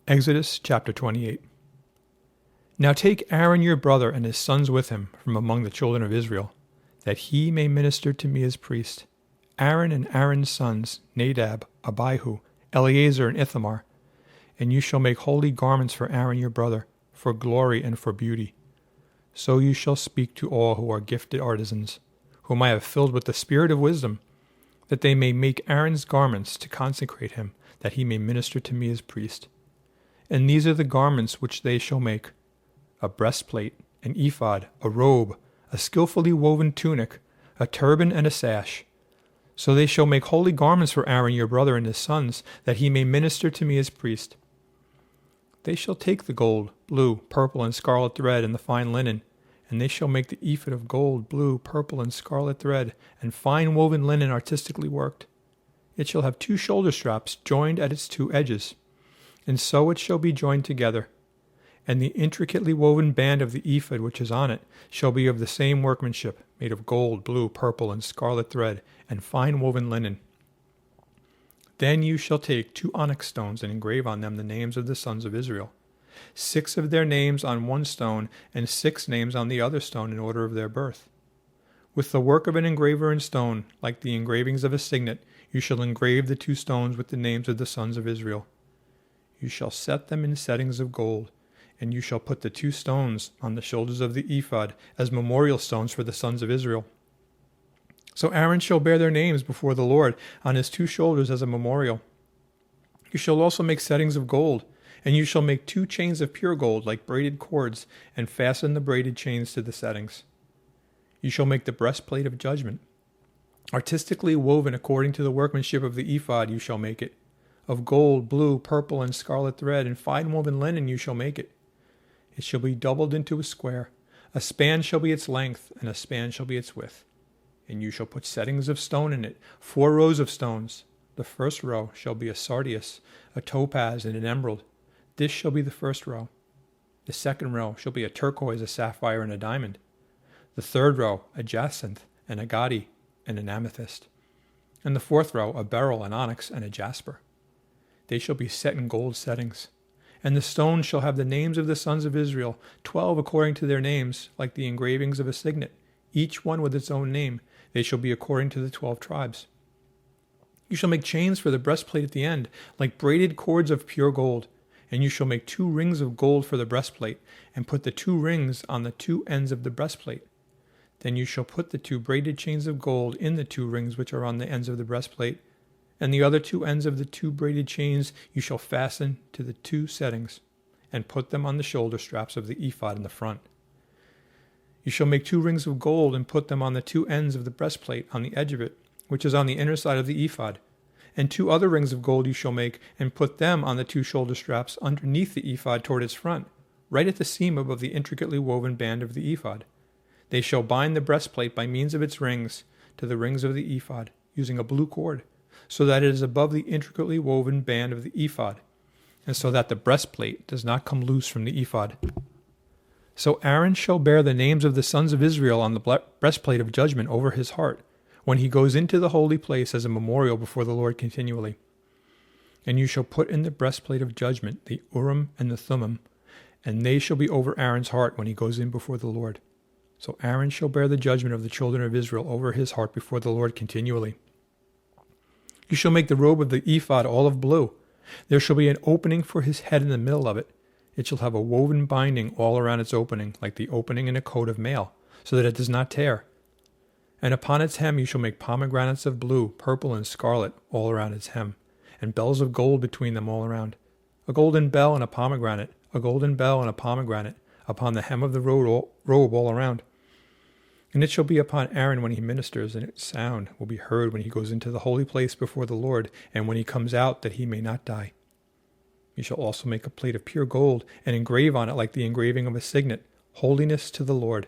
Exodus chapter 28. Now take Aaron your brother and his sons with him from among the children of Israel, that he may minister to me as priest. Aaron and Aaron's sons, Nadab, Abihu, Eleazar, and Ithamar. And you shall make holy garments for Aaron your brother, for glory and for beauty. So you shall speak to all who are gifted artisans, whom I have filled with the spirit of wisdom, that they may make Aaron's garments to consecrate him, that he may minister to me as priest. And these are the garments which they shall make: a breastplate, an ephod, a robe, a skillfully woven tunic, a turban, and a sash. So they shall make holy garments for Aaron your brother and his sons, that he may minister to me as priest. They shall take the gold, blue, purple, and scarlet thread, and the fine linen, and they shall make the ephod of gold, blue, purple, and scarlet thread, and fine woven linen artistically worked. It shall have 2 shoulder straps joined at its 2 edges, and so it shall be joined together. And the intricately woven band of the ephod which is on it shall be of the same workmanship, made of gold, blue, purple, and scarlet thread, and fine woven linen. Then you shall take 2 onyx stones and engrave on them the names of the sons of Israel, 6 of their names on one stone, and 6 names on the other stone in order of their birth. With the work of an engraver in stone, like the engravings of a signet, you shall engrave the 2 stones with the names of the sons of Israel. You shall set them in settings of gold, and you shall put the 2 stones on the shoulders of the ephod as memorial stones for the sons of Israel. So Aaron shall bear their names before the Lord on his 2 shoulders as a memorial. You shall also make settings of gold, and you shall make 2 chains of pure gold like braided cords, and fasten the braided chains to the settings. You shall make the breastplate of judgment. Artistically woven according to the workmanship of the ephod you shall make it. Of gold, blue, purple, and scarlet thread, and fine woven linen you shall make it. It shall be doubled into a square. A span shall be its length, and a span shall be its width. And you shall put settings of stone in it, 4 rows of stones. The first row shall be a sardius, a topaz, and an emerald. This shall be the first row. The second row shall be a turquoise, a sapphire, and a diamond. The third row, a jacinth, an agate, and an amethyst. And the fourth row, a beryl, an onyx, and a jasper. They shall be set in gold settings. And the stones shall have the names of the sons of Israel, 12 according to their names, like the engravings of a signet, each one with its own name. They shall be according to the 12 tribes. You shall make chains for the breastplate at the end, like braided cords of pure gold. And you shall make 2 rings of gold for the breastplate, and put the 2 rings on the 2 ends of the breastplate. Then you shall put the 2 braided chains of gold in the 2 rings which are on the ends of the breastplate, and the other 2 ends of the 2 braided chains you shall fasten to the 2 settings, and put them on the shoulder straps of the ephod in the front. You shall make 2 rings of gold, and put them on the 2 ends of the breastplate on the edge of it, which is on the inner side of the ephod. And 2 other rings of gold you shall make, and put them on the 2 shoulder straps underneath the ephod toward its front, right at the seam above the intricately woven band of the ephod. They shall bind the breastplate by means of its rings to the rings of the ephod, using a blue cord, so that it is above the intricately woven band of the ephod, and so that the breastplate does not come loose from the ephod. So Aaron shall bear the names of the sons of Israel on the breastplate of judgment over his heart, when he goes into the holy place as a memorial before the Lord continually. And you shall put in the breastplate of judgment the Urim and the Thummim, and they shall be over Aaron's heart when he goes in before the Lord. So Aaron shall bear the judgment of the children of Israel over his heart before the Lord continually. You shall make the robe of the ephod all of blue. There shall be an opening for his head in the middle of it. It shall have a woven binding all around its opening, like the opening in a coat of mail, so that it does not tear. And upon its hem you shall make pomegranates of blue, purple, and scarlet all around its hem, and bells of gold between them all around. A golden bell and a pomegranate, a golden bell and a pomegranate, upon the hem of the robe all around. And it shall be upon Aaron when he ministers, and its sound will be heard when he goes into the holy place before the Lord, and when he comes out, that he may not die. You shall also make a plate of pure gold, and engrave on it like the engraving of a signet, holiness to the Lord.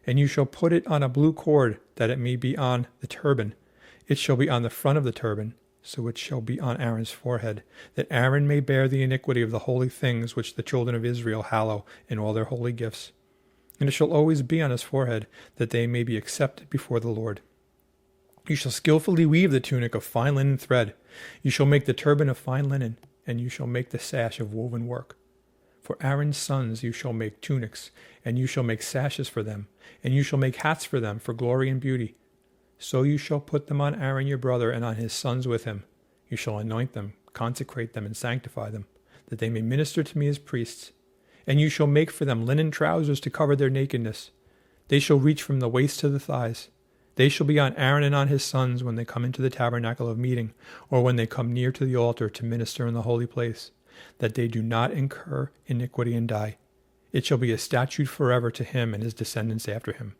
And you shall put it on a blue cord, that it may be on the turban. It shall be on the front of the turban, so it shall be on Aaron's forehead, that Aaron may bear the iniquity of the holy things which the children of Israel hallow in all their holy gifts. And it shall always be on his forehead, that they may be accepted before the Lord. You shall skillfully weave the tunic of fine linen thread. You shall make the turban of fine linen, and you shall make the sash of woven work. For Aaron's sons you shall make tunics, and you shall make sashes for them, and you shall make hats for them for glory and beauty. So you shall put them on Aaron your brother and on his sons with him. You shall anoint them, consecrate them, and sanctify them, that they may minister to me as priests. And you shall make for them linen trousers to cover their nakedness. They shall reach from the waist to the thighs. They shall be on Aaron and on his sons when they come into the tabernacle of meeting, or when they come near to the altar to minister in the holy place, that they do not incur iniquity and die. It shall be a statute forever to him and his descendants after him.